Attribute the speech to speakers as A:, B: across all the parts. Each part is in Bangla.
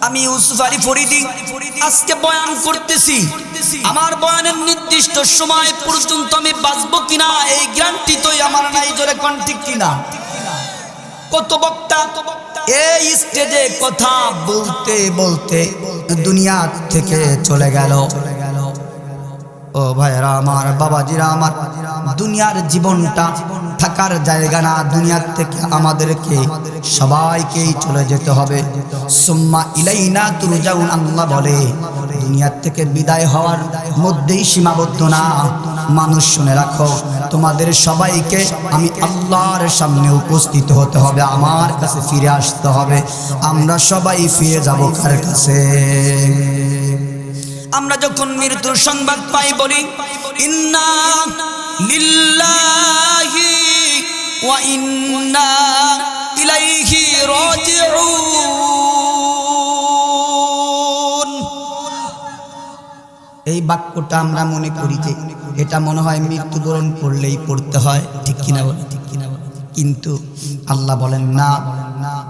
A: আমি ইউসুফ আলী ফরিদি আজকে বয়ান করতেছি। আমার বয়ানের নির্দিষ্ট সময় পর্যন্ত আমি বাঁচবো কিনা এই গ্যারান্টি তো আমার নাই। জোরে কোন ঠিক কিনা? কত বক্তা এই স্টেজে কথা বলতে বলতে দুনিয়া থেকে চলে গেল। ও ভাইরা আমার, বাবাজিরা আমার, দুনিয়ার জীবনটা থাকার জায়গা না। দুনিয়া থেকে আমাদেরকে সবাইকেই চলে যেতে হবে। সুম্মা ইলাইনা তুরজাউন, আল্লাহ বলে দুনিয়া থেকে বিদায় হওয়ার মধ্যেই সীমাবদ্ধ না। মানুষ শুনে রাখো, তোমাদের সবাইকে আমি আল্লাহর সামনে উপস্থিত হতে হবে, আমার কাছে ফিরে আসতে হবে। আমরা সবাই ফিরে যাব কার কাছে? আমরা যখন মৃত্যুর সংবাদ পাই বলি ইন্না লিল্লাহি ওয়া ইন্না ইলাইহি রাজিউন। এই বাক্যটা আমরা মনে করি যে এটা মনে হয় মৃত্যুবরণ করলেই পড়তে হয়, ঠিক কিনা বলে? ঠিক কিনা বলে? কিন্তু আল্লাহ বলেন না,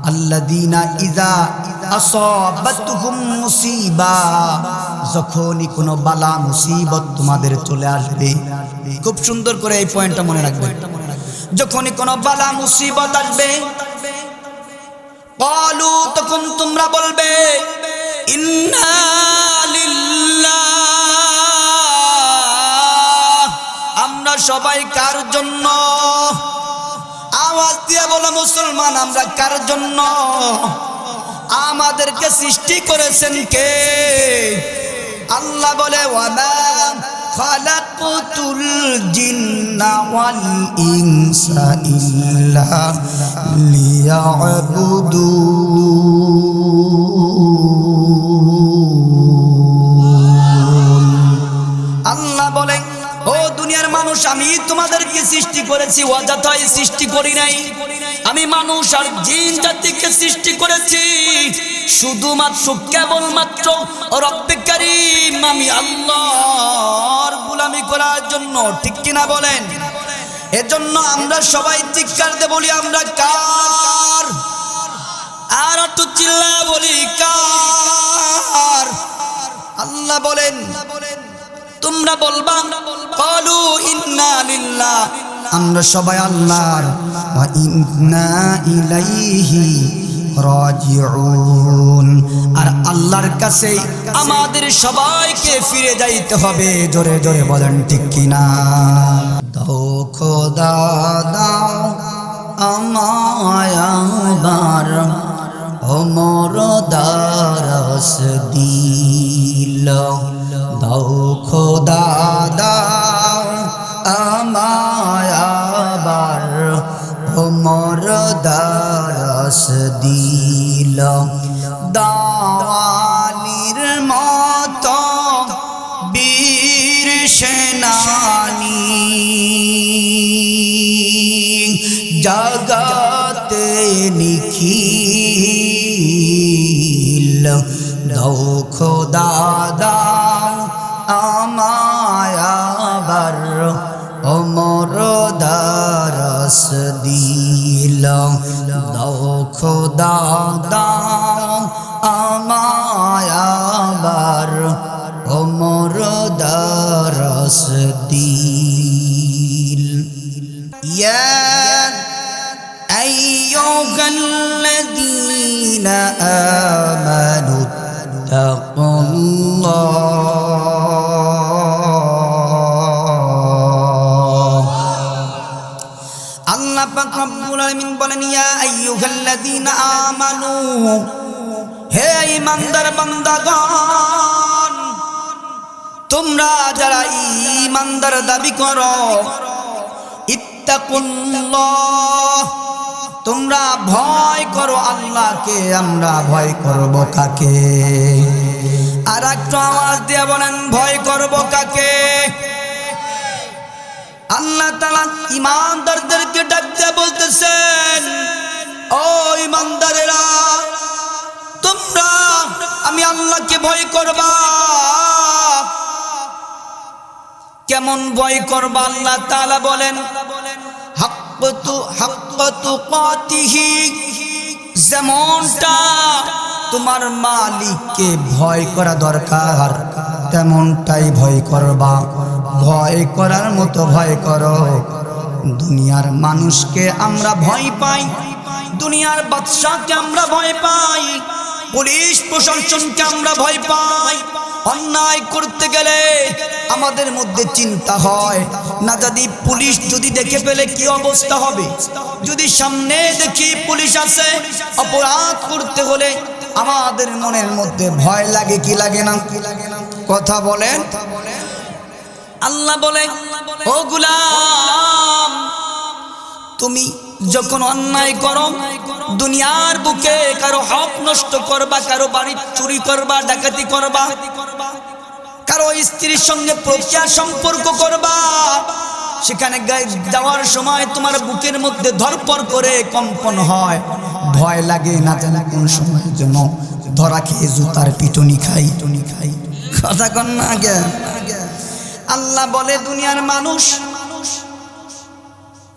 A: আল্লাযীনা ইযা আসাবাতুহুম মুসিবা, যখনই কোনো বালা মুসিবত তোমাদের চলে আসবে, খুব সুন্দর করে এই পয়েন্টটা মনে রাখবে, যখনই কোনো বালা মুসিবত আসবে ক্বালু, তখন তোমরা বলবে ইন্না লিল্লাহ, আমরা সবাই কার জন্য? আওয়াজ দিয়ে বলো মুসলমান, আমরা কার জন্য? আমাদেরকে সৃষ্টি করেছেন কে? আল্লাহ বলে ওয়ামা খালাকুতুল জিন্না ওয়াল ইনসা ইল্লা লিয়াবুদুন। আল্লাহ বলে ও দুনিয়ার মানুষ, আমি তোমাদেরকে সৃষ্টি করেছি, অযথাই সৃষ্টি করি নাই। আমি মানুষ আর জিন জাতিকে সৃষ্টি করেছি শুধুমাত্র কেবলমাত্র রব্বে কারীম আমি আল্লাহর গোলামি করার জন্য, ঠিক কিনা বলেন? এজন্য আমরা সবাই চিৎকার দিয়ে বলি আমরা কার? আর একটু চিল্লা বলি কার? আল্লাহ বলেন তোমরা বলবা ক্বালু ইন্না লিল্লাহ, আমরা সবাই আল্লাহর, ওয়া ইন্না ইলাইহি রাজিউন, আর আল্লাহর কাছে আমাদের সবাইকে ফিরে যাইতে হবে। জোরে জোরে বলেন ঠিক কিনা? দাও খোদা দাও আমায় আবার ওমর দারস দিল, দাও খোদা দাও আমায় আবার ওমর দারস দিল, দাওয়ালির মতো বীর সেনানী জগতে নিখিল, দাও খোদা দাও আমায় আবার ওমর দারস দিল, দাও খোদা দাও আমায় আবার ওমর দারস দিল। ইয়া আইয়ুহাল্লাযীনা আমানু তাকুল্লাহ। আল্লাহ পাক রব্বুল আলামিন বলেন ইয়া আইয়ুহাল্লাযীনা আমানু, হে ঈমানদার বান্দাগণ, তোমরা যারা ঈমানদার দাবি করো, ইত্তাকুল্লাহ, তোমরা ভয় করো আল্লাহকে। আমরা ভয় করব কাকে? আর একটু আওয়াজ দিয়ে বলেন ভয় করব কাকে? আল্লাহ তাআলা ঈমানদারদেরকে ডাকতে বলতেছেন, ও ঈমানদারেরা, তোমরা আমি আল্লাহকে ভয় করবা। কেমন ভয় করবা? আল্লাহ তাআলা বলেন হাক্কাতু কাতিহি, যেমনটা তোমার মালিককে ভয় করা দরকার, তেমনটাই ভয় করবা। ভয় করার মতো ভয় করো। দুনিয়ার মানুষকে আমরা ভয় পাই, দুনিয়ার বাদশাকে আমরা ভয় পাই, পুলিশ প্রশাসনকে আমরা ভয় পাই। অন্যায় করতে গেলে আমাদের মধ্যে চিন্তা হয় না, যদি পুলিশ যদি দেখে ফেলে কি অবস্থা হবে। যদি সামনে দেখি পুলিশ আছে, অপরাধ করতে হলে আমাদের মনের মধ্যে ভয় লাগে কি লাগে না? কথা বলেন। আল্লাহ বলে, ও গোলাম, তুমি যখন অন্যায় করো, দুনিয়ার বুকে কারো হক নষ্ট করবা, কারো বাড়ি চুরি করবা, ডাকাতি করবা, কারো স্ত্রীর সঙ্গে প্রক্রিয়া সম্পর্ক করবা, সেখানে যাওয়ার সময় তোমার বুকের মধ্যে ধরপড় করে কম্পন হয়, ভয় লাগে না জানি কোন সময়ের জন্য ধরা খেয়ে জুতার পিটুনি খাই। কথা কন না আগে। আল্লাহ বলে, দুনিয়ার মানুষ,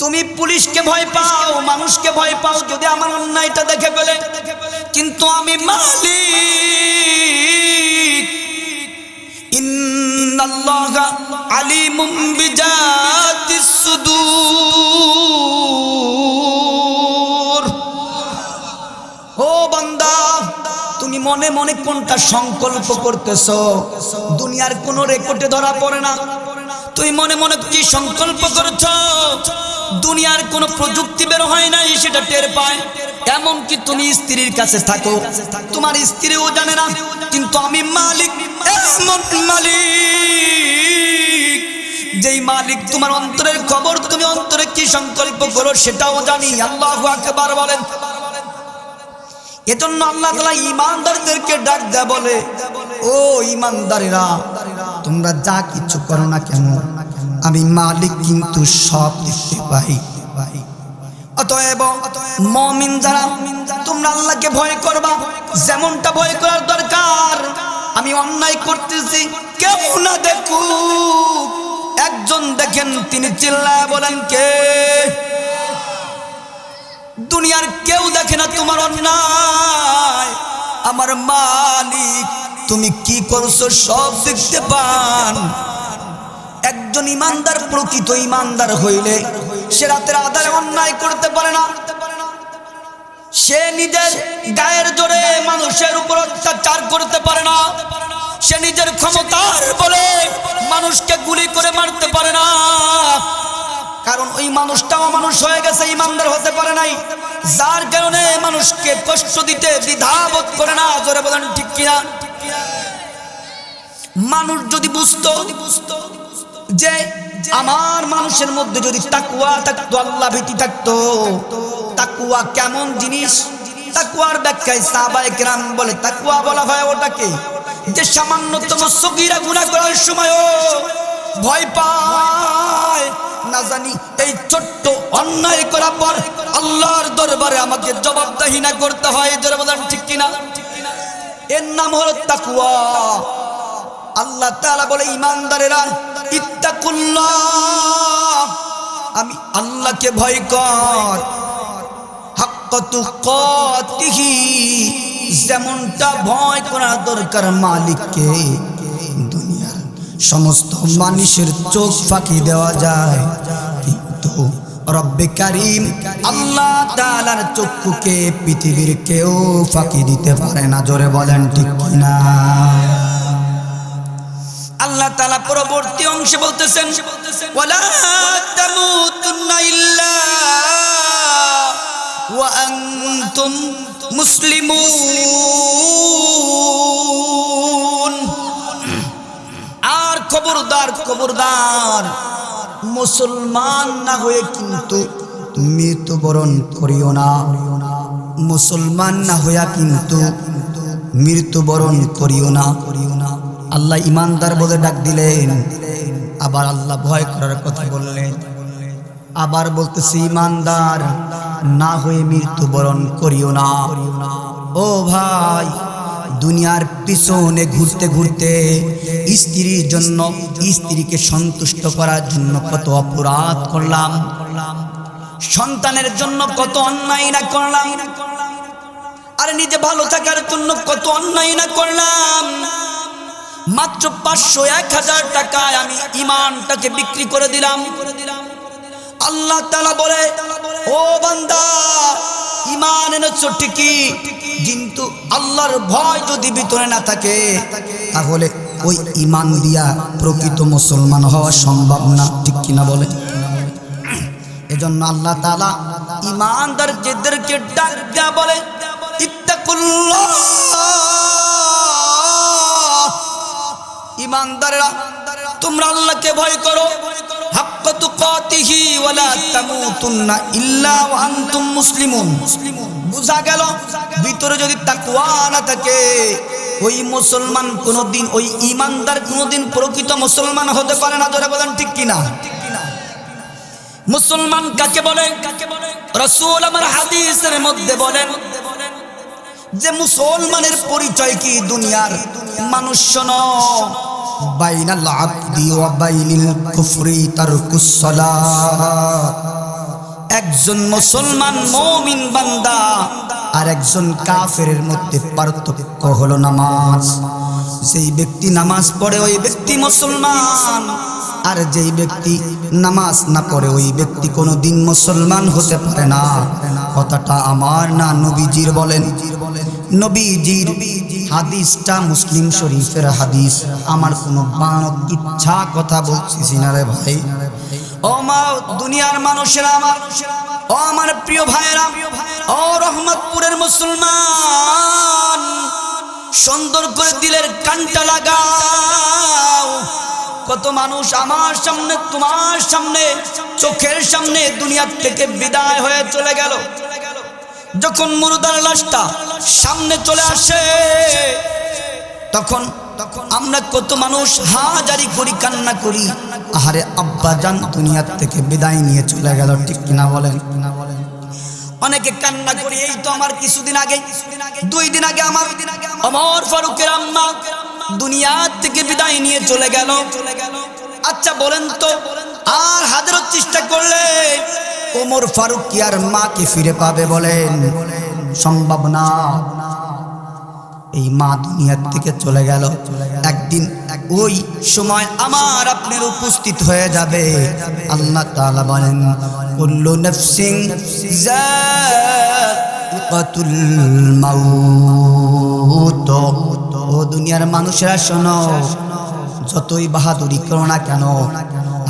A: তুমি পুলিশকে ভয় পাও, মানুষকে ভয় পাও যদি আমার অন্যায়টা দেখে ফেলে, কিন্তু আমি মালিক। ইন্নাল্লাহা আলিমুম বিজাতিস সুদূর। ও বান্দা, তুমি মনে মনে কোনটা সংকল্প করতেছো, দুনিয়ার কোনো রেকর্ডে ধরা পড়ে না। তুই মনে মনে কি সংকল্প করছো, দুনিয়ার কোনো প্রযুক্তি বের হয় নাই, সেটা টের পায়। এমনকি তুমি স্ত্রীর কাছে থাকো, তোমার স্ত্রীও জানে না, কিন্তু আমি মালিক, এমন মালিক যেই মালিক তোমার অন্তরের খবর, তুমি অন্তরে কি সংকল্প করো সেটাও জানি। আল্লাহু আকবার বলেন। এজন্য আল্লাহ তাআলা ঈমানদারদেরকে ডাক দেয়া বলে, ও ঈমানদারেরা, তোমরা যা কিছু করো না কেন, আমি মালিক কিন্তু সব দেখতে পাই। অতএব মুমিন যারা, তোমরা আল্লাহকে ভয় করবা, যেমনটা ভয় করার দরকার। আমি অন্যায় করতেছি, কেউ না দেখুক, একজন দেখেন, তিনি চিল্লায় বলেন কে? দুনিয়ার কেউ দেখে না তোমার অন্যায়, আমার মালিক তুমি কি করছো সব দেখতে পান। একজন ইমানদার, প্রকৃত ইমানদার হইলে সে রাতের আধারে অন্যায় করতে পারে না। সে নিজের গায়ের জোরে মানুষের উপর অত্যাচার করতে পারে না। সে নিজের ক্ষমতার বলে মানুষকে গুলি করে মারতে পারে না, কারণ ওই মানুষটাও মানুষ হয়ে গেছে, ইমানদার হতে পারে নাই, যার কারণে মানুষকে কষ্ট দিতে দ্বিধাবোধ করে না। জোরে বলেন ঠিক কিনা? মানুষ যদি বুঝতো যে আমার মানুষের মধ্যে যদি তাকওয়া থাকতো, আল্লাহ ভীতি থাকতো, তাকওয়া কেমন জিনিস, তাকওয়ার ব্যাখ্যায় সাহাবায়ে কেরাম বলে, তাকওয়া বলা হয় ওটাকে যে সামান্যতম সগীরা গুনাহ করার সময়ও ভয় পায় না জানি এই ছোট্ট অন্যায় করার পর আল্লাহর দরবারে আমাকে জবাবদিহি না করতে হয়। জোরে বলেন ঠিক কিনা? এর নাম হলো তাকওয়া। আল্লাহ তাআলা বলে, ঈমানদারেরা ইত্তাকুল্লাহ, আমি আল্লাহকে ভয় কর, হাক্কা তুকাতিহি, যেমনটা ভয় করা দরকার মালিককে। দুনিয়ার সমস্ত মানুষের চোখ ফাঁকি দেওয়া যায়, কিন্তু রব্বে কারীম আল্লাহ তাআলার চক্ষুকে পৃথিবীর কেউ ফাঁকি দিতে পারে না। জোরে বলেন ঠিক কিনা? আল্লাহ তাআলা পরবর্তী অংশে বলতেছেন, ওয়ালা তামুতুন্না ইল্লা ওয়া আনতুম মুসলিমুন। আর খবরদার, খবরদার, মুসলমান না হয়ে কিন্তু মৃত্যুবরণ করিও না। মুসলমান না হইয়া কিন্তু মৃত্যুবরণ করিও না। আল্লাহ ইমানদার বলে ডাক দিলেন, আবার আল্লাহ ভয় করার কথা বললেন, আবার বলতেছি ইমানদার না হয়ে মৃত্যুবরণ করিও না। ও ভাই, দুনিয়ার পিছনে ঘুরতে ঘুরতে স্ত্রীর জন্য, স্ত্রীকে সন্তুষ্ট করার জন্য কত অপরাধ করলাম, সন্তানের জন্য কত অন্যায় না করলাম, আর আর নিজে ভালো থাকার জন্য কত অন্যায় না করলাম। মাত্র 500-1000 টাকায় আমি ঈমানটাকে বিক্রি করে দিলাম। আল্লাহ তাআলা বলে, ও বান্দা, ঈমান এনেছো ঠিকই, কিন্তু আল্লাহর ভয় যদি ভিতরে না থাকে তাহলে ওই ঈমান দিয়া প্রকৃত মুসলমান হওয়া সম্ভব না, ঠিক কিনা বলে? এজন্য আল্লাহ তাআলা ঈমানদারদেরকে ডাক দিয়া বলে, ইত্তাকুল্লাহ, ঈমানদাররা তোমরা আল্লাহকে ভয় করো, হাক্কা তুকাতিহি ওয়ালা তামুতুন্না ইল্লা ওয়া আনতুম মুসলিমুন। বুঝা গেল, ভিতরে যদি তাকওয়া না থাকে ওই মুসলমান কোনদিন, ওই ঈমানদার কোনদিন প্রকৃত মুসলমান হতে পারে না। জোরে বলেন ঠিক কিনা? মুসলমান কাকে বলে? রাসূল আমার হাদিসের মধ্যে বলেন যে মুসলমানের পরিচয় কি? দুনিয়ার মানুষ শোনো, বাইনাল আবদি ওয়া বাইনিল কুফরি তারকুস সালাত। একজন মুসলমান মুমিন বান্দা আর একজন কাফেরের মধ্যে পার্থক্য হলো নামাজ। যেই ব্যক্তি নামাজ পড়ে ওই ব্যক্তি মুসলমান, আর যেই ব্যক্তি নামাজ না পড়ে ওই ব্যক্তি কোনোদিন মুসলমান হতে পারে না। কথাটা আমার না, নবীজির বলেন। নবীজির হাদিসটা মুসলিম শরীফের হাদিস। আমার কোনো বানানো ইচ্ছা কথা বলছি না রে ভাই। ও মা, দুনিয়ার মানুষেরা, ও আমার প্রিয় ভাইরা, ও রহমতপুরের মুসলমান, সুন্দর করে দিলের কানটা লাগাও। কত মানুষ আমার সামনে, তোমার সামনে, চোখের সামনে দুনিয়ার থেকে বিদায় হয়ে চলে গেল। যখন মুর্দার লাশটা সামনে চলে আসে তখন আমরা কত মানুষ হাজারি করি, কান্না করি, আহারে আব্বাজান দুনিয়ার থেকে বিদায় নিয়ে চলে গেল, ঠিক কিনা বলেন? অনেকে কান্না করি, এই তো আমার কিছুদিন আগে, 2 দিন আগে আমার ওমর ফারুকের আম্মা দুনিয়ার থেকে বিদায় নিয়ে চলে গেল। আচ্ছা বলেন তো, আর হাজারো চেষ্টা করলে ওমর ফারুক কি আর মাকে ফিরে পাবে? বলেন, সম্ভব না। এই মা দুনিয়ার থেকে চলে গেল, একদিন ওই সময় আমার আপনার উপস্থিত হয়ে যাবে। আল্লাহ তাআলা বলেন, কুল্লু নাফসিন যায়িকাতুল মাউত। ও দুনিয়ার মানুষেরা শোনো, যতই বাহাদুরি করো না কেন,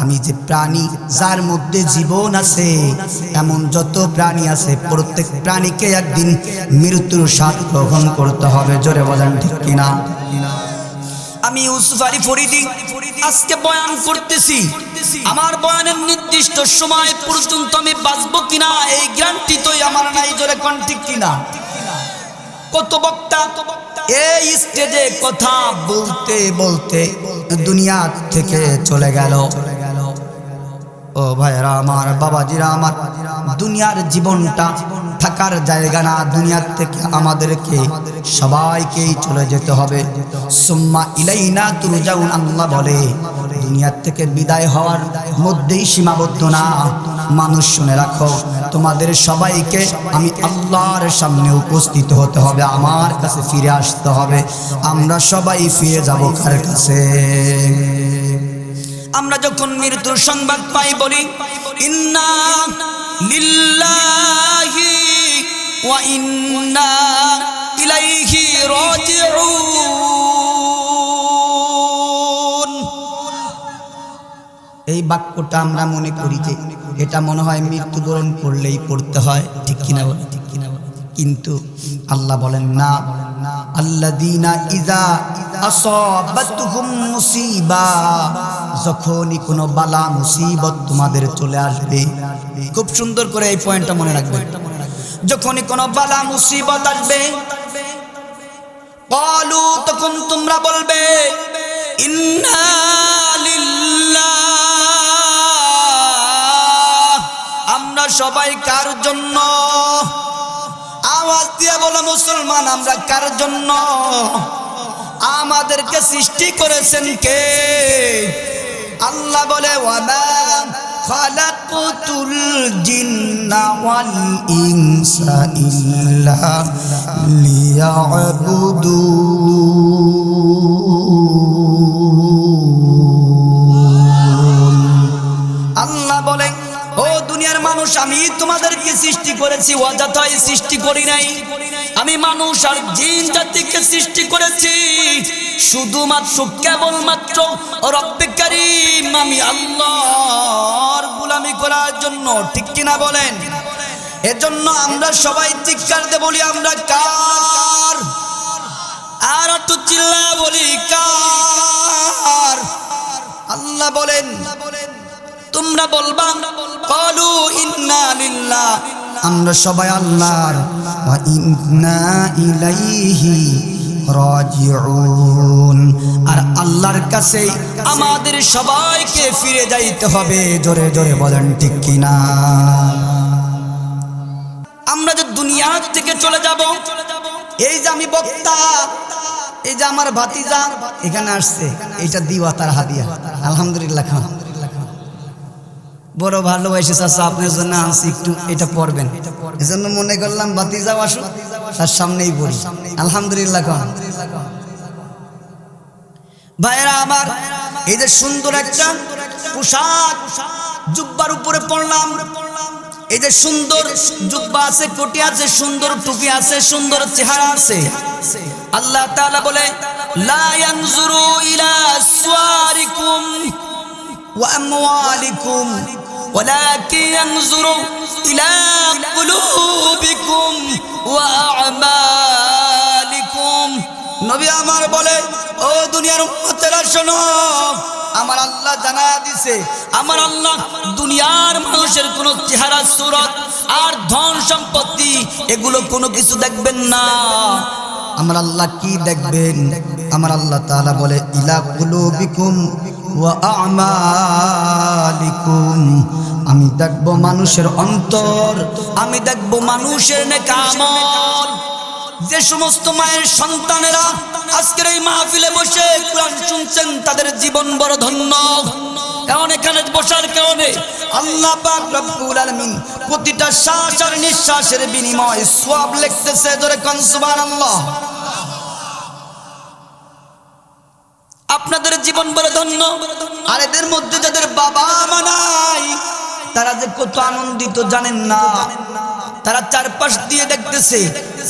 A: আমি যে প্রাণী যার মধ্যে জীবন আছে, এমন যত প্রাণী আছে প্রত্যেক প্রাণীকে একদিন মৃত্যুর স্বাদ গ্রহণ করতে হবে। জোরে বলেন ঠিক কিনা? আমি ইউসুফ আলী ফরিদি আজকে বয়ান করতেছি, আমার বয়ানের নির্দিষ্ট সময় পর্যন্ত আমি বাঁচবো কিনা এই গ্যারান্টি তো আমার নাই। জোরে কোন ঠিক কিনা? কত বক্তা এই স্টেজে কথা বলতে বলতে দুনিয়া থেকে চলে গেল। ও ভাইরা আমার, বাবাজিরা আমার, দুনিয়ার জীবনটা থাকার জায়গা না। দুনিয়ার থেকে আমাদেরকে সবাইকেই চলে যেতে হবে। সুম্মা ইলাইনা তুরজাউন। আল্লাহ বলে দুনিয়ার থেকে বিদায় হওয়ার মধ্যেই সীমাবদ্ধ না। মানুষ শুনে রাখো, তোমাদের সবাইকে আমি আল্লাহর সামনে উপস্থিত হতে হবে, আমার কাছে ফিরে আসতে হবে। আমরা সবাই ফিরে যাব কার কাছে? আমরা যখন মৃত্যুর সংবাদ পাই বলি ইন্না লিল্লাহি ওয়া ইন্না ইলাইহি রাজিউন। এই বাক্যটা আমরা মনে করি যে এটা মনে হয় মৃত্যুবরণ করলেই পড়তে হয়, ঠিক কিনা বলে? ঠিক কিনা বলে? কিন্তু আল্লাহ বলেন না, আল্লাযীনা ইযা আসাবাতুহুম মুসিবা, যখনই কোনো বালা মুসিবত তোমাদের চলে আসবে, খুব সুন্দর করে এই পয়েন্টটা মনে রাখবেন, যখনই কোনো বালা মুসিবত আসবে, ক্বালু, তখন তোমরা বলবে ইন্না লিল্লাহ, আমরা সবাই কার জন্য? আওয়াজ দিয়ে বলো মুসলমান, আমরা কার জন্য? আমাদেরকে সৃষ্টি করেছেন কে? আল্লাহ বলে ওয়ামা খালাকতুল জিন্না ওয়াল ইনসা ইল্লা লিয়াবুদুন। আল্লাহ বলেন, ও দুনিয়ার মানুষ, আমি তোমাদেরকে সৃষ্টি করেছি, অযথাই সৃষ্টি করি নাই। আমি মানুষ আর জিন জাতিকে সৃষ্টি করেছি শুধুমাত্র কেবলমাত্র রব্বে কারীম আমি আল্লাহর গোলামি করার জন্য, ঠিক কিনা বলেন? এজন্য আমরা সবাই চিৎকার দিয়ে বলি, আমরা কার? আর একটু চিল্লায়া বলি, কার? আল্লাহ বলেন, তোমরা বলবা ক্বালু ইন্না লিল্লাহ, আমরা সবাই আল্লাহর, ওয়া ইন্না ইলাইহি রাজিউন, আর আল্লাহর কাছে আমাদের সবাইকে ফিরে যাইতে হবে। জোরে জোরে বলেন ঠিক কিনা? আমরা যে দুনিয়া থেকে চলে যাব, এই যে আমি বক্তা, এই যে আমার ভাতিজা এখানে আসছে, এটা দিওয়া তার হাদিয়া, আলহামদুলিল্লাহ। খান বড় ভালোবাসে চাচা, আপনার জন্য আনছি, একটু এটা পড়বেন। এজন্য মনে করলাম ভাতিজাও আসুন, তার সামনেই পড়ি, আলহামদুলিল্লাহ। খান ভাইরা আমার, এই যে সুন্দর একটা পোশাক জুব্বার উপরে পড়লাম, এই যে সুন্দর জুব্বা আছে, কোটি আছে, সুন্দর টুপি আছে, সুন্দর চেহারা আছে। আল্লাহ তাআলা বলে, লা ইয়ানজুরু ইলা আসওয়ারিকুম ওয়া আমওয়ালিকুম ওয়ালাকিন ইয়ানজুরু ইলা কুলুবিকুম ওয়া আমালিকুম। নবী আমার বলে, ও দুনিয়ার উম্মতেরা শোনো, আমার আল্লাহ জানায়া দিছে, আমার আল্লাহ দুনিয়ার মানুষের কোনো চেহারা, সুরত আর ধন সম্পত্তি এগুলো কোনো কিছু দেখবেন না। আমার আল্লাহ কি দেখবেন? আমার আল্লাহ তাআলা বলে, ইলা কুলুবিকুম ওয়া আমালিকুম, আমি দেখব মানুষের অন্তর, আমি দেখব মানুষের নেক আমল। যে সমস্ত মায়ের সন্তানেরা আজকের এই মাহফিলে বসে কোরআন শুনছেন, তাদের জীবন বড় ধন্য। কারণ এখানে বসার কারণে আল্লাহ পাক রব্বুল আলামিন প্রতিটা শ্বাস আর নিঃশ্বাসের বিনিময়ে সওয়াব লিখতেছে। ধরে কোন সুবহানাল্লাহ। আপনাদের জীবন বড় ধন্য। আর এদের মধ্যে যাদের বাবা মা নাই, তারা যে কত আনন্দিত জানেন না। তারা চারপাশ দিয়ে দেখতেছে,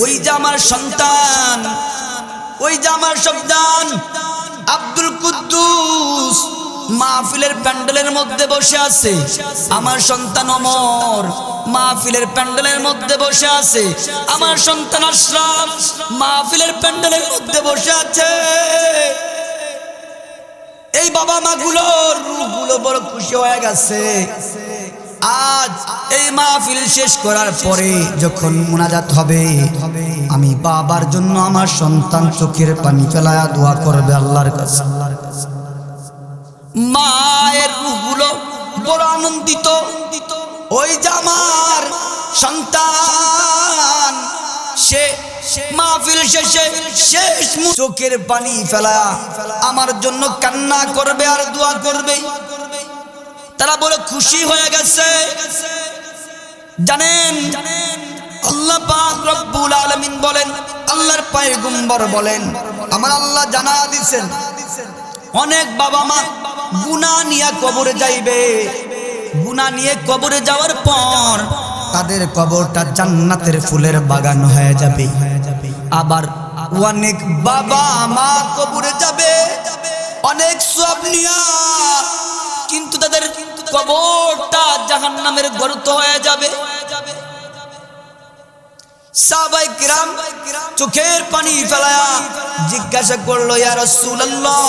A: ওই যে আমার সন্তান, ওই যে আমার সন্তান আব্দুল কুদ্দুস মাহফিলের প্যান্ডেলের মধ্যে বসে আছে, আমার সন্তান ওমর মাহফিলের প্যান্ডেলের মধ্যে বসে আছে, আমার সন্তান আশরাফ মাহফিলের প্যান্ডেলের মধ্যে বসে আছে। এই বাবা মা গুলোর রূহগুলো বড় খুশি হয়ে গেছে। আজ এই মাহফিল শেষ করার পরে যখন মুনাজাত হবে, আমি বাবার জন্য আমার সন্তান চোখের পানি ফেলায়া দোয়া করবে আল্লাহর কাছে। মায়ের রূহগুলো বড় আনন্দিত। ওই যে আমার সন্তান, সে মাহফিল শেষে শেষ চোখের পানি ফেলা আমার জন্য কান্না করবে আর দোয়া করবে। তারা বড় খুশি হয়ে গেছে। জানেন, আল্লাহ পাক রব্বুল আলামিন বলেন, আল্লাহর পয়গম্বর বলেন, আমার আল্লাহ জানা দিয়েছেন, অনেক বাবা মা গুনাহ নিয়ে কবরে যাইবে। গুনাহ নিয়ে কবরে যাওয়ার পর তাদের কবরটা জান্নাতের ফুলের বাগান হয়ে যাবে। আবার অনেক বাবা মা কবরে যাবে অনেক সওয়াব নিয়া, কিন্তু তাদের কবরটা জাহান্নামের গর্ত হয়ে যাবে। সাহাবায়ে কিরাম চোখের পানি ফেলায়া জিজ্ঞাসা করলো, ইয়া রাসূলুল্লাহ,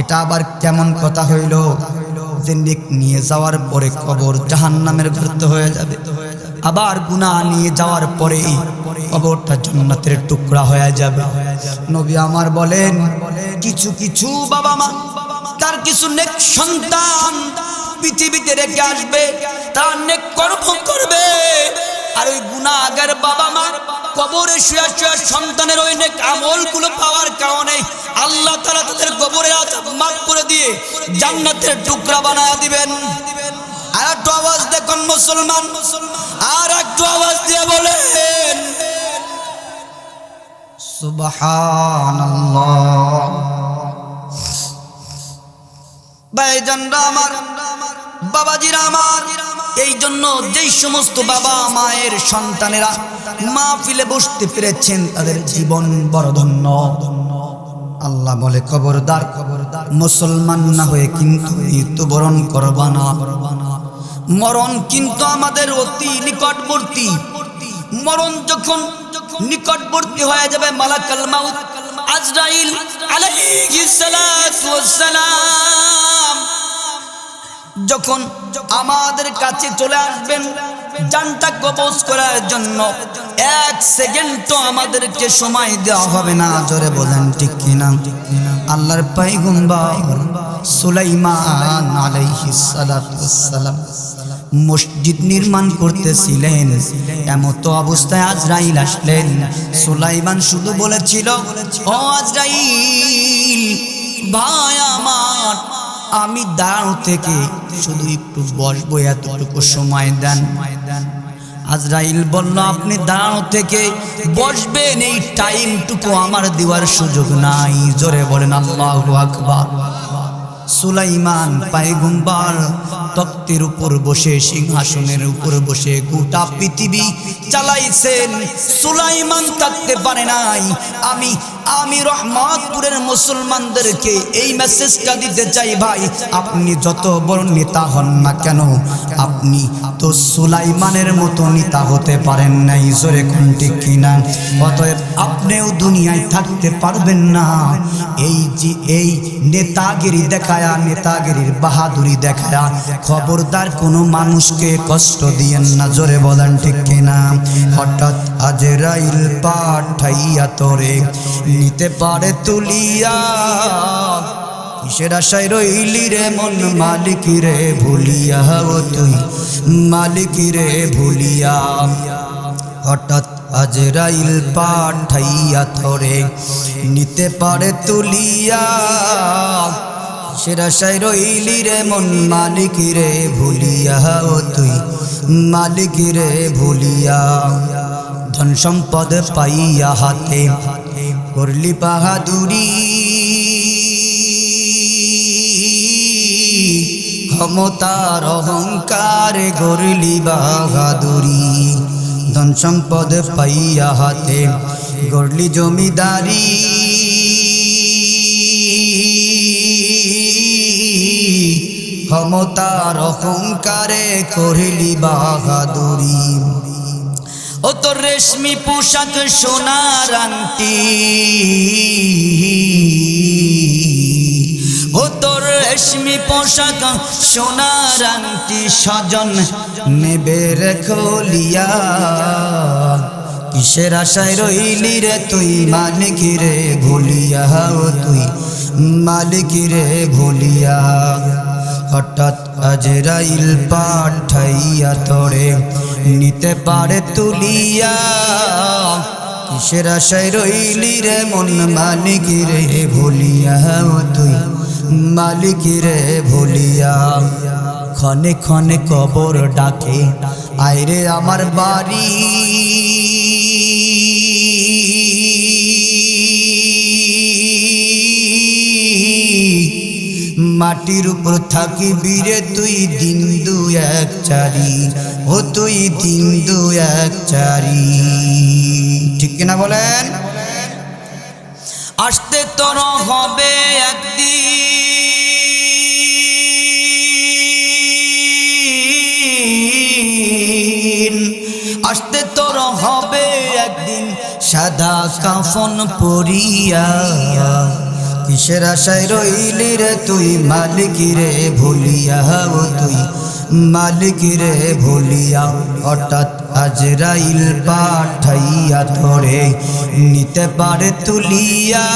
A: এটা আবার কেমন কথা হইল যে নেক নিয়ে যাওয়ার পরে কবর জাহান্নামের গর্ত হয়ে যাবে, আবার গুনাহ নিয়ে যাওয়ার পরে কবরটা জান্নাতের টুকরা হয়ে যাবে? নবী আমার বলেন, কিছু কিছু বাবা মা তার কিছু নেক সন্তান পৃথিবীতে রেখে আসবে, তার নেক কর্ম করবে, আর ওই গুনাহগার বাবা মা কবরে শুয়ে শুয়ে সন্তানের ওই নেক আমলগুলো পাওয়ার কারণে আল্লাহ তাআলা তাদের কবরের আযাব মাফ করে দিয়ে জান্নাতের টুকরা বানায় দিবেন। আর একটু আওয়াজ দেখুন মুসলমান, আর একটু আওয়াজ দিয়ে বলেন সুবহানাল্লাহ। ভাইজানরা আমার, বাবাজিরা আমার, এই জন্য যেই সমস্ত বাবা মায়ের সন্তানেরা মাহফিলে বসতে পেরেছেন তাদের জীবন বড় ধন্য। আল্লাহ বলে খবরদার, মুসলমান না হয়ে কিন্তু মৃত্যুবরণ করবা না। মরণ কিন্তু আমাদের অতি নিকটবর্তী। মরণ যখন নিকটবর্তী হয়ে যাবে, মালাকুল মাউত আজরাইল আলাইহিস সালাতু ওয়াস সালাম যখন আমাদের কাছে চলে আসবেন জানটা কবজ করার জন্য, এক সেকেন্ডও আমাদেরকে সময় দেওয়া হবে না। জোরে বলেন ঠিক কিনা? আল্লাহর পয়গম্বর সুলাইমান আলাইহিস সালাতু ওয়াস সালাম মসজিদ নির্মাণ করতেছিলেন, এমত অবস্থায় আজরাইল আসলেন। সুলাইমান শুধু বলেছিল, ও আজরাইল ভাই আমার, আমি দাঁড়ানো থেকে শুধু একটু বসবো, এতটুকু সময় দেন। আজরাইল বলল, আপনি দাঁড়ানো থেকে বসবেন এই টাইমটুকু আমার দেওয়ার সুযোগ নাই। জোরে বলেন আল্লাহু আকবার। সুলাইমান পয়গম্বর তখ্তের উপর বসে, সিংহাসনের উপর বসে গোটা পৃথিবী চালাইছেন। সুলাইমান থাকতে পারে নাই। আমি রহমতপুরের মুসলমানদেরকে এই মেসেজটা দিতে চাই, ভাই আপনি যত বড় নেতা হন না কেন, আপনি তো সুলাইমানের মতো নেতা হতে পারেন নাই। জোরে কোন ঠিক কিনা? অতএব আপনিও দুনিয়ায় থাকতে পারবেন না। এই নেতাগিরি দেখায়া, নেতাগিরির বাহাদুরি দেখায়া খবরদার কোনো মানুষকে কষ্ট দিয়েন না। জোরে বলেন ঠিক কিনা? হঠাৎ আজরাইল পাঠাইয়া তোরে নিতে পারে তুলিয়া, কিসের আশায় রইলি রে মন মালিক রে ভুলিয়া, ও তুই মালিক রে ভুলিয়া। হঠাৎ আজরাইল পাঠাইয়া তোরে নিতে পারে তুলিয়া, কিসের আশায় রইলি রে মন মালিক রে ভুলিয়া, ও তুই মালিক রে ভুলিয়া। ধন সম্পদ পাইয়া হাতে করলি বাহাদুরি, ক্ষমতার অহংকারে গড়লি বাহাদুরি। ধন সম্পদ পাইয়া হাতে গড়লি জমিদারি, ক্ষমতার অহংকারে করলি বাহাদুরি। ও তোর রেশমি পোশাক সোনার আংটি, ও তোর রেশমি পোশাক সোনার আংটি, স্বজন নেবে রে খলিয়া, কিসের আশায় রইলি রে তুই মালিক রে ভুলিয়া, ও তুই মালিক রে ভুলিয়া। হঠাৎ আজরাইল পাঠাইয়া তোরে নিতে পারে তুলিয়া, কিসের আশায় রইলি রে মন মালিক রে ভুলিয়া, ও তুই মালিক রে ভুলিয়া। ক্ষণে ক্ষণে কবর ডাকে, আইরে আমার বাড়ি, মাটির উপর থাকিবি রে তুই দিন দু এক চারি, ও তুই দিন দু এক চারি। ঠিক কিনা বলেন? আসতে তোর হবে একদিন, আসতে তোর হবে একদিন সাদা কাফন পরিয়া, কিসের আশায় রইলি রে তুই মালিক রে ভুলিয়া, ও তুই মালিক রে ভুলিয়া। হঠাৎ আজরাইল পাঠাইয়া তোরে নিতে পারে তুলিয়া,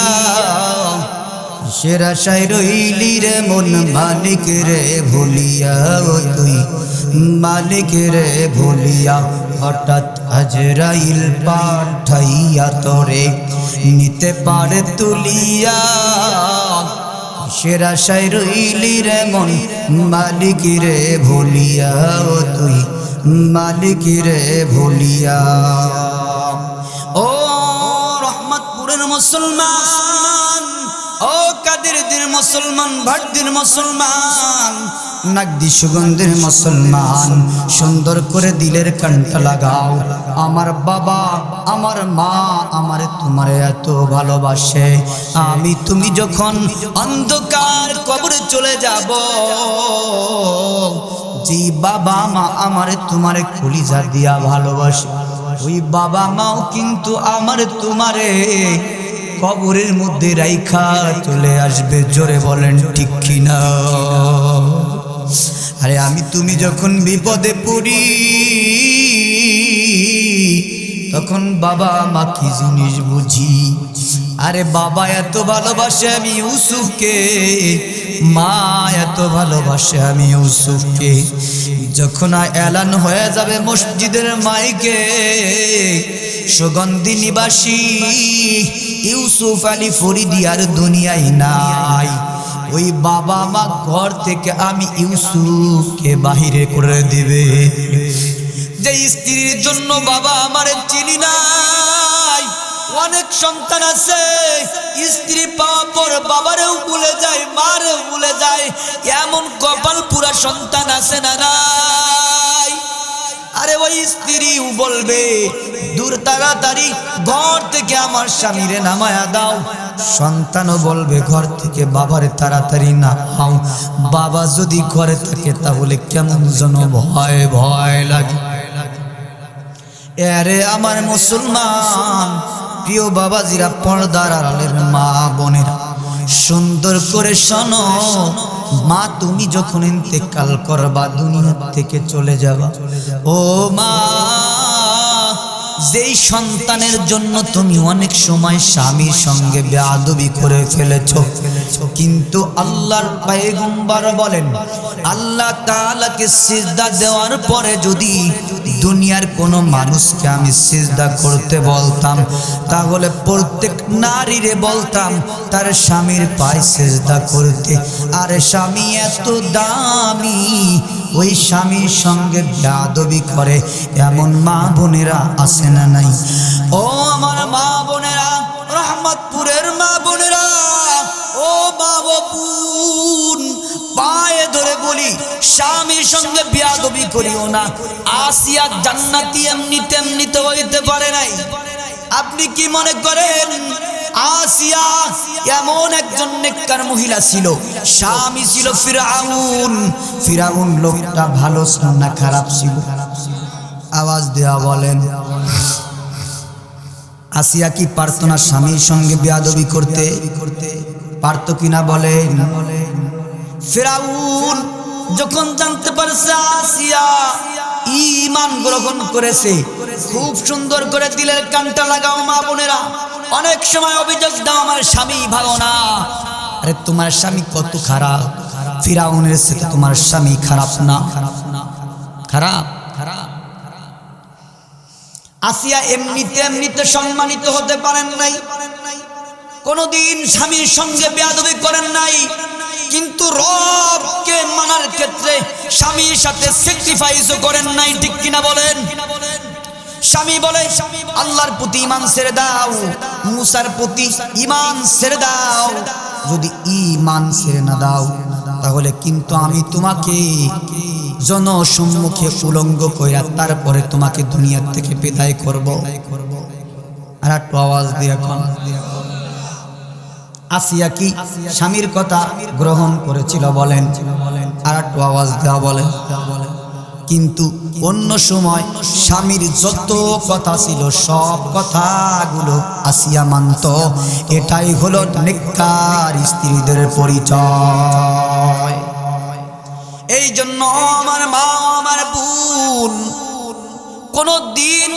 A: কিসের আশায় রইলি রে মন মালিক রে ভুলিয়া, ও তুই মালিক রে ভুলিয়া। হঠাৎ আজরাইল পাঠাইয়া তোরে নিতে পারে তুলিয়া, কিসের আশায় রইলি রে মন মালিক রে ভুলিয়া ও তুই মালিক রে ভুলিয়া। ও রহমতপুরের মুসলমান, ও কাদেরদের মুসলমান, ভাটদের মুসলমান, নাগদি সুগন্ধের মুসলমান, সুন্দর করে দিলের কানটা লাগাও। আমার বাবা আমার মা আমার তোমারে এত ভালোবাসে, আমি তুমি যখন অন্ধকার কবরে চলে যাব, যে বাবা মা আমারে তোমারে কলিজা দিয়া ভালোবাসে, ওই বাবা মাও কিন্তু আমারে তোমারে কবরের মধ্যে রাইখা চলে আসবে। জোরে বলেন ঠিক কিনা? আরে আমি তুমি যখন বিপদে পড়ি তখন বাবা মা কি জিনিস বুঝি। আরে বাবা এত ভালোবাসে আমি ইউসুফকে, মা এত ভালোবাসে আমি ইউসুফকে। যখন এলান হয়ে যাবে মসজিদের মাইকে, সুগন্ধি নিবাসী ইউসুফ আলী ফরিদি আর দুনিয়ায় নাই, ওই বাবা মা ঘর থেকে আমি ইউসুফকে বাহিরে করে দিবে। যে স্ত্রীর জন্য বাবা আমারে চিনি নাই, অনেক সন্তান আছে স্ত্রী পাওয়ার পর বাবারেও ভুলে যায় মারেও ভুলে যায়, এমন কপাল পুরা সন্তান আছে না নাই? আরে ওই স্ত্রীও বলবে দূর তাড়াতাড়ি ঘর থেকে আমার স্বামীরে নামায়া দাও, সন্তানও বলবে ঘর থেকে বাবারে তাড়াতাড়ি নামাও। বাবা যদি ঘরে থাকে তাহলে কেমন যেন ভয় ভয় লাগে। আরে আমার মুসলমান প্রিয় বাবাজিরা, পর্দার আড়ালের মা বোনেরা, সুন্দর করে শোনো। মা তুমি যখন ইন্তেকাল করবা, দুনিয়া থেকে চলে যাবা, ও মা, যেই সন্তানের জন্য তুমি অনেক সময় স্বামীর সঙ্গে বেয়াদবি করে ফেলেছো, কিন্তু আল্লাহর পয়গম্বর বলেন আল্লাহ তাআলাকে সিজদা দেওয়ার পরে যদি দুনিয়ার কোনো মানুষকে আমি সিজদা করতে বলতাম, তাহলে প্রত্যেক নারীরে বলতাম তার স্বামীর পায়ে সিজদা করতে। আর স্বামী এত দামি, ওই স্বামীর সঙ্গে বেয়াদবি করে এমন মা বোনেরা আছে না নাই? ও আমার মা বোনেরা, রহমতপুরের মা বোনেরা, ও মা বোন, পায়ে ধরে বলি স্বামীর সঙ্গে বেয়াদবি করিও না। আসিয়া জান্নাতি এমনিতে এমনিতে হইতে পারে নাই। আপনি কি মনে করেন আসিয়া এমন একজন নেককার মহিলা ছিল, স্বামী ছিল ফিরআউন? ফিরআউন লোকটা ভালো ছিল না খারাপ ছিল? আওয়াজ দেয়া বলেন। আসিয়া কি পারতো না স্বামীর সঙ্গে বেয়াদবি করতে? পারতো কিনা বলেন? ফিরআউন যখন জানতে পারছে আসিয়া ঈমান গ্রহণ করেছে, খুব সুন্দর করে দিলের কানটা লাগাও মা বোনেরা। অনেক সময় অভিযোগ দাও আমার স্বামী ভালো না। আরে তোমার স্বামী কত খারাপ? ফিরআউনের সাথে তোমার স্বামী খারাপ না? খারাপ। আসিয়া এমনিতে এমনিতে সম্মানিত হতে পারেন নাই, কোনদিন স্বামীর সঙ্গে বেয়াদবি করেন নাই, কিন্তু রবকে মানার ক্ষেত্রে স্বামীর সাথে স্যাক্রিফাইসও করেন নাই। ঠিক কিনা বলেন? স্বামী বলে আল্লাহর প্রতি ঈমান ছেড়ে দাও, মুসার প্রতি ঈমান ছেড়ে দাও। যদি ঈমান ছেড়ে না দাও তাহলে কিন্তু আমি তোমাকে জনসম্মুখে উলঙ্গ কইরা তারপরে তোমাকে দুনিয়া থেকে বিদায় করব। আর একটু আওয়াজ দিয়ে এখন আসিয়া কি স্বামীর কথা গ্রহণ করেছিল বলেন? আর একটু আওয়াজ দেওয়া বলেন। কিন্তু অন্য সময় স্বামীর যত কথা ছিল সব কথাগুলো আসিয়া মানত। এটাই হলো নেককার স্ত্রীদের পরিচয়। এই জন্য আমার মা আমার বোন কোনো দিন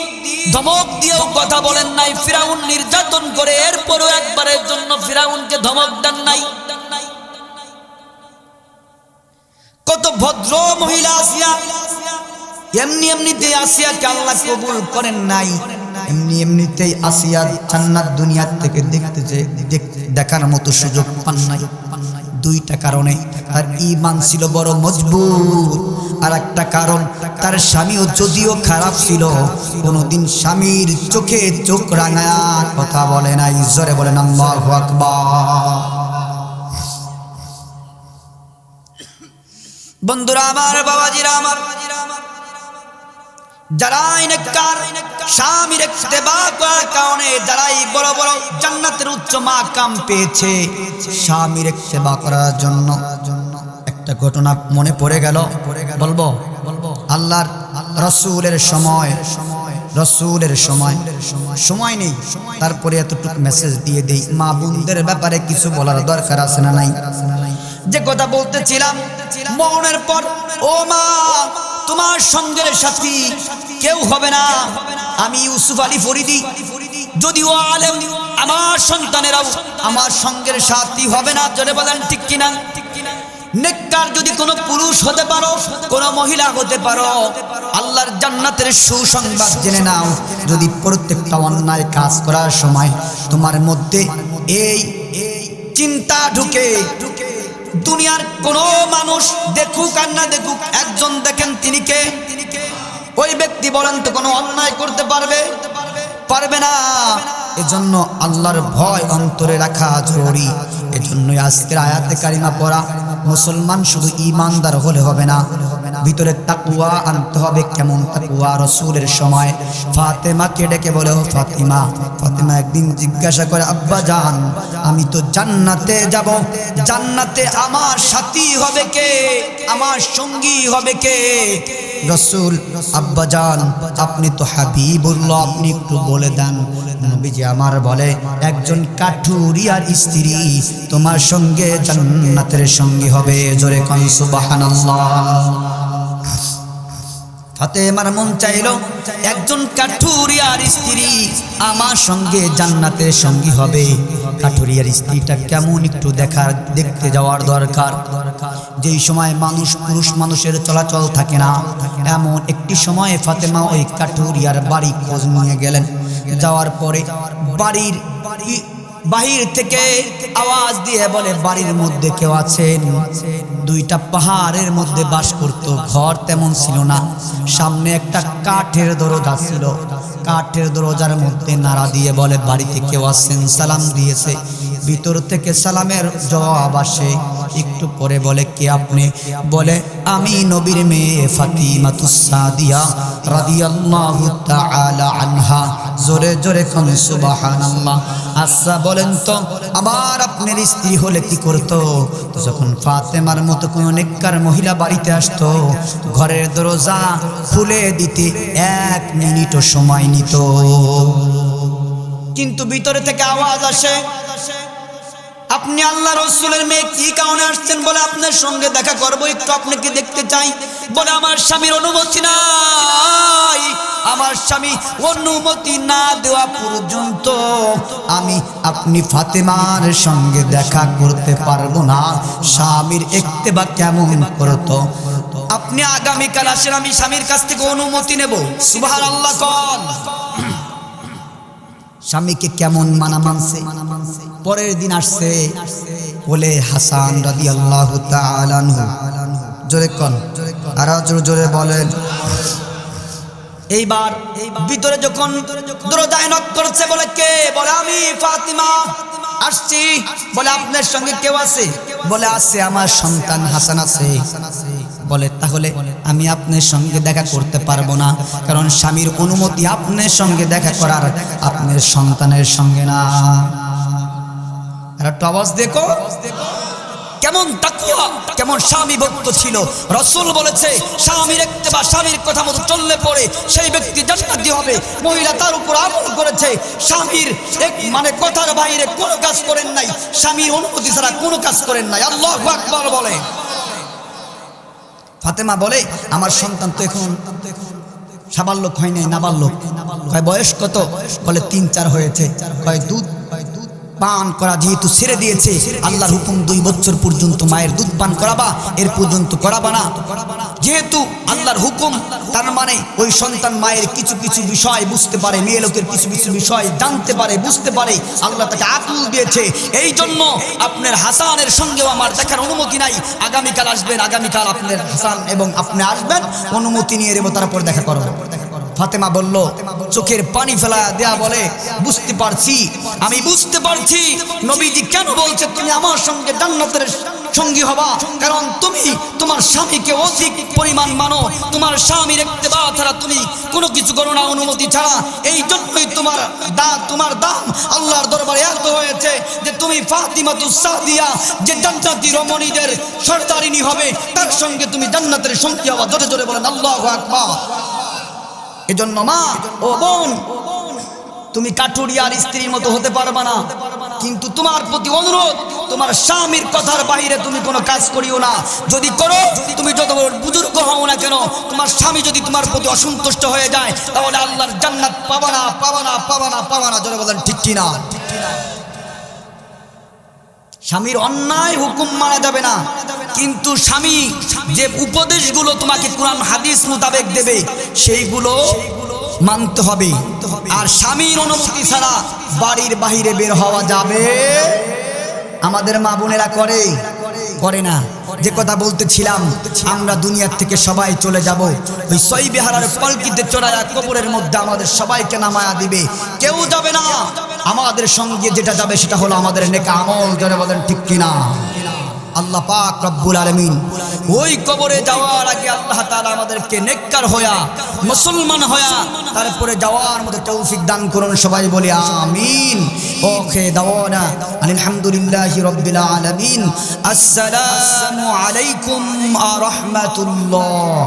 A: ধমক দিয়েও কথা বলেন নাই। ফিরাউন নির্যাতন করে এরপরও একবারের জন্য ফিরাউনকে ধমক দেন নাই। কত ভদ্র মহিলা আসিয়া, এমনি এমনিতে আসিয়াকে আল্লাহ কবুল করেন নাই। এমনি এমনিতেই আসিয়া জান্নাত দুনিয়া থেকে দেখার মতো সুযোগ পান নাই। দুইটা কারণে। তার ঈমান ছিল বড় মজবুত, আর একটা কারণ তার স্বামীও যদিও খারাপ ছিল, কোনোদিন স্বামীর চোখে চোখ রাঙায়া কথা বলে নাই। জোরে বলেন আল্লাহু আকবার। বন্ধুরা আমার, বাবাজিরা আমার, যারা নেককার স্বামীর ইত্তেবা করার কারণে যারাই বড় বড় জান্নাতের উচ্চ মাকাম পেয়েছে, স্বামীর ইত্তেবা করার জন্য একটা ঘটনা মনে পড়ে গেল। বলবো আল্লাহর রাসূলের সময় নেই, তারপরে এতটুকু মেসেজ দিয়ে দেই। মা বোনদের ব্যাপারে কিছু বলার দরকার আছে না নাই? যে কথা বলতেছিলাম মরণের পর, ও মা, তোমার সঙ্গের সাথী কেউ হবে না। আমি ইউসুফ আলী ফরিদি, যদিও আলেম, আমার সন্তানেরাও আমার সঙ্গের সাথী হবে না। জোরে বলেন ঠিক কিনা? নেককার যদি কোনো পুরুষ হতে পারো, কোনো মহিলা হতে পারো, আল্লাহর জান্নাতের সুসংবাদ জেনে নাও। যদি প্রত্যেকটা অন্যায় কাজ করার সময় তোমার মধ্যে এই চিন্তা ঢুকে, দুনিয়ার কোনো মানুষ দেখুক আর না দেখুক, একজন দেখেন তিনি কে? ওই ব্যক্তি বলেন তো কোনো অন্যায় করতে পারবে না। এজন্য আল্লাহর ভয় অন্তরে রাখা জরুরি। এজন্যই আজকের আয়াতে কারিমা পড়া। মুসলমান শুধু ঈমানদার হলে হবে না, ভিতরে তাকওয়া আনতে হবে। কেমন তাকওয়া? রাসূলের সময় ফাতেমাকে ডেকে বলে, ও ফাতিমা। ফাতিমা একদিন জিজ্ঞাসা করে, আব্বা জান, আমি তো জান্নাতে যাব, জান্নাতে আমার সাথী হবে কে, আমার সঙ্গী হবে কে? রাসূল, আব্বা জান, আপনি তো হাবিবুল্লাহ, আপনি একটু বলে দেন। নবীজি আমার বলে, একজন কাঠুরিয়ার স্ত্রী তোমার সঙ্গে জান্নাতের সঙ্গী হবে। জোরে কোন সুবহানাল্লাহ। ফাতেমার মন চাইলো একজন কাঠুরিয়ার স্ত্রী আমার সঙ্গে জান্নাতের সঙ্গী হবে। কাঠুরিয়ার স্ত্রীটা কেমন একটু দেখতে যাওয়ার দরকার। যেই সময় পুরুষ মানুষের চলাচল থাকে না, এমন একটি সময়ে ফাতেমা ওই কাঠুরিয়ার বাড়ি খোঁজ নিয়ে গেলেন। যাওয়ার পরে বাহির থেকে আওয়াজ দিয়ে বলে, বাড়ির মধ্যে কেউ আছেন? দুইটা পাহাড়ের মধ্যে বাস করত, ঘর তেমন ছিল না। সামনে একটা কাঠের দরজা ছিল, কাঠের দরজার মধ্যে নাড়া দিয়ে বলে, বাড়িতে কেউ আছেন? সালাম দিয়েছে, ভিতর থেকে সালামের জবাব আসে। একটু পরে বলে, কে আপনি? বলে, আমি নবীর মেয়ে ফাতিমাতুস সাদিয়া রাদিয়াল্লাহু তাআলা আনহা। জোরে জোরে কোন সুবহানাল্লাহ। আচ্ছা বলেন তো, আবার আপনার স্ত্রী হলে কি করতো? যখন ফাতেমার মতো কোন নেককার মহিলা বাড়িতে আসতো, ঘরের দরজা খুলে দিতে 1 মিনিটও সময় নিত। কিন্তু ভিতরে থেকে আওয়াজ আসে, আপনি আল্লাহ রাসূলের মেয়ে, কি কারণে আসছেন? বলে, আপনার সঙ্গে দেখা করবো, একটু আপনাকে দেখতে চাই। বলে, আমার স্বামীর অনুমতি নাই, আমার স্বামী অনুমতি না দেওয়া পর্যন্ত আপনি ফাতেমার সঙ্গে দেখা করতে পারবো না। স্বামীর ইত্তেবা কেমন করতো? আপনি আগামীকাল আসেন, আমি স্বামীর কাছ থেকে অনুমতি নেব। সুবহানাল্লাহ। কল স্বামীকে কেমন মানছে। পরের দিন আসছে, বলে, হাসান রাদিয়াল্লাহু তাআলা আনহু। জোরে কোন, আর জোরে বলেন। এইবার ভিতরে যখন দরজায় নক করছে, বলে, কে? বলে, আমি ফাতিমা আসছি। বলে, আপনার সঙ্গে কেউ আছে? বলে, আছে, আমার সন্তান হাসান আছে। বলে, তাহলে আমি আপনার সঙ্গে দেখা করতে পারবো না, কারণ স্বামীর অনুমতি আপনার সঙ্গে দেখা করার, আপনার সন্তানের সঙ্গে না। একটা আওয়াজ দেখো, কেমন তাকওয়া, কেমন স্বামী ভক্ত ছিল। রাসূল বলেছে, স্বামীর ইত্তেবা, স্বামীর কথা মতো চললে পড়ে সেই ব্যক্তি জান্নাতি হবে। মহিলা তার উপর আমল করেছে, স্বামীর মানে কথার বাইরে কোনো কাজ করেন নাই, স্বামীর অনুমতি ছাড়া কোনো কাজ করেন নাই। আল্লাহু আকবার বলে। ফাতেমা বলে, আমার সন্তান তো এখন সাবালক হয় নাই, নাবালক। কয়, বয়স কত? বলে, 3-4 হয়েছে। কয়, দুধ পান করা যেহেতু ছেড়ে দিয়েছে, আল্লাহর হুকুম 2 বছর পর্যন্ত মায়ের দুধ পান করাবা, এর পর্যন্ত করাবা না। যেহেতু আল্লাহর হুকুম, তার মানে ওই সন্তান মায়ের কিছু কিছু বিষয় বুঝতে পারে, মেয়ে লোকের কিছু কিছু বিষয় জানতে পারে, বুঝতে পারে, আল্লাহ তাকে আকল দিয়েছে। এই জন্য আপনার হাসানের সঙ্গেও আমার দেখার অনুমতি নাই। আগামীকাল আসবেন, আগামীকাল আপনার হাসান এবং আপনি আসবেন, অনুমতি নিয়ে দেবো, তারপর দেখা করো। ফাতেমা বলল, চোখের পানি ফেলা দেয়া বলে, বুঝতে পারছি, আমি বুঝতে পারছি নবীজি কেন বলছে তুমি আমার সঙ্গে জান্নাতের সঙ্গী হবা, কারণ তুমি তোমার স্বামীকে অধিক পরিমাণ মানো, তোমার স্বামীর ইত্তেবা ছাড়া তুমি কোনো কিছু করো না অনুমতি ছাড়া। এই জন্যই তোমার দাম আল্লাহর দরবারে এত হয়েছে যে তুমি ফাতিমাতুস সাদিয়া, যে জান্নাতি রমণীদের সর্দারিনী হবে, তার সঙ্গে তুমি জান্নাতের সঙ্গী হবা। জোরে জোরে বলেন আল্লাহু আকবার। এজন্য মা ও বোন, তুমি কাঠুরিয়ার স্ত্রীর মতো হতে পারবা না, কিন্তু তোমার প্রতি অনুরোধ, তোমার স্বামীর কথার বাইরে তুমি কোনো কাজ করিও না। যদি করো, তুমি যত বড় বুজুর্গ হও না কেন, তোমার স্বামী যদি তোমার প্রতি অসন্তুষ্ট হয়ে যায়, তাহলে আল্লাহর জান্নাত পাবা না, পাবা না, পাবা না, পাবা না। জোরে বলেন ঠিক কি না? স্বামীর অন্যায় হুকুম মানা যাবে না, কিন্তু স্বামী যে উপদেশগুলো তোমাকে কোরআন হাদিস মোতাবেক দেবে, সেইগুলো মানতে হবে। আর স্বামীর অনুমতি ছাড়া বাড়ির বাইরে বের হওয়া যাবে। আমাদের মা বোনেরা করে না। যে কথা বলতেছিলাম, আমরা দুনিয়ার থেকে সবাই চলে যাব, ওই সই বেহারার পালকিতে চড়ায়া কবরের মধ্যে আমাদের সবাইকে নামায়া দিবে, কেউ যাবে না। আমাদের সঙ্গে যেটা যাবে সেটা হলো আমাদের নেক আমল। জোরে বলেন ঠিক কিনা? আল্লাহ পাক রব্বুল আলামিন ওই কবরে যাওয়ার আগে আল্লাহ তাআলা আমাদেরকে নেককার হয়া, মুসলমান হয়া তারপরে যাওয়ার মতো তৌফিক দান করুন। সবাই বলি আমিন। ওকে দাওয়ানা আলহামদুলিল্লাহি রাব্বিল আলামিন। আসসালামু আলাইকুম ওয়া রাহমাতুল্লাহ।